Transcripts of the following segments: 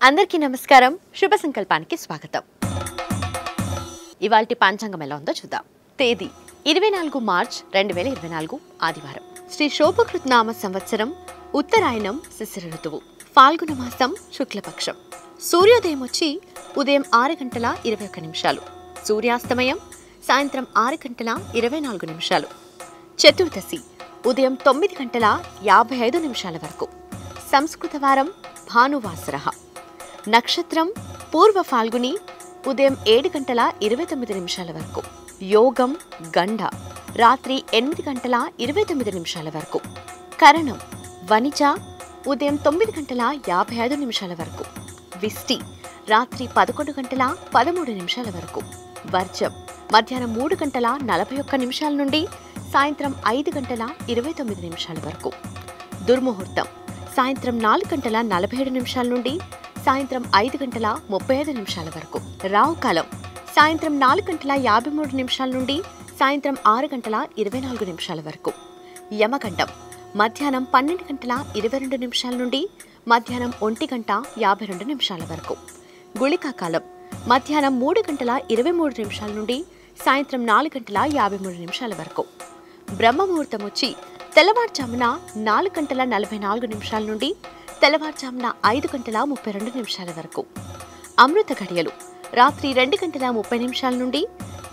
అందరికీ నమస్కారం. శుభ సంకల్పానికి స్వాగతం. ఇవాల్టి పంచాంగం ఎలా ఉందో చూద్దాం. తేదీ 24 మార్చ్ 2024 ఆదివారం. శ్రీ శోభకృత్ నామ సంవత్సరం ఉత్తరాయణం శిశిర ఋతువు, ఫాల్గుణ మాసం శుక్లపక్షం. సూర్యోదయం వచ్చి ఉదయం 6:21, సూర్యాస్తమయం సాయంత్రం 6:24. చతుర్దశి ఉదయం 9:55 వరకు. సంస్కృత వారం భానువాసర. నక్షత్రం పూర్వ ఫాల్గుని ఉదయం 7:29 వరకు. యోగం గండ రాత్రి 8:29 వరకు. కరణం వనిజ ఉదయం 9:55 వరకు. విష్టి రాత్రి 11:13 వరకు. వర్జం మధ్యాహ్నం 3:41 నుండి సాయంత్రం 5:29 వరకు. దుర్ముహూర్తం సాయంత్రం 4:47 నుండి సాయంత్రం 5:35 వరకు. రావుకాలం సాయంత్రం 4:53 నుండి సాయంత్రం 6:24 వరకు. యమగండం మధ్యాహ్నం 12:22 నుండి మధ్యాహ్నం 1:52 వరకు. గుళికాకాలం మధ్యాహ్నం 3:23 నుండి సాయంత్రం 4:53 వరకు. బ్రహ్మముహూర్తం వచ్చి తెల్లవారుజామున 4:44 నుండి తెల్లవారుజామున 5:32 వరకు. అమృత ఘడియలు రాత్రి 2:30 నుండి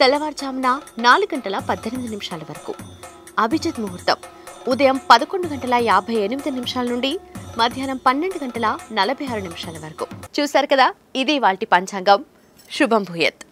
తెల్లవారుజామున 4:18 వరకు. అభిజిత్ ముహూర్తం ఉదయం 11:58 నుండి మధ్యాహ్నం 12:46 వరకు. చూశారు కదా, ఇది ఇవాల్టి పంచాంగం. శుభం భూయత్.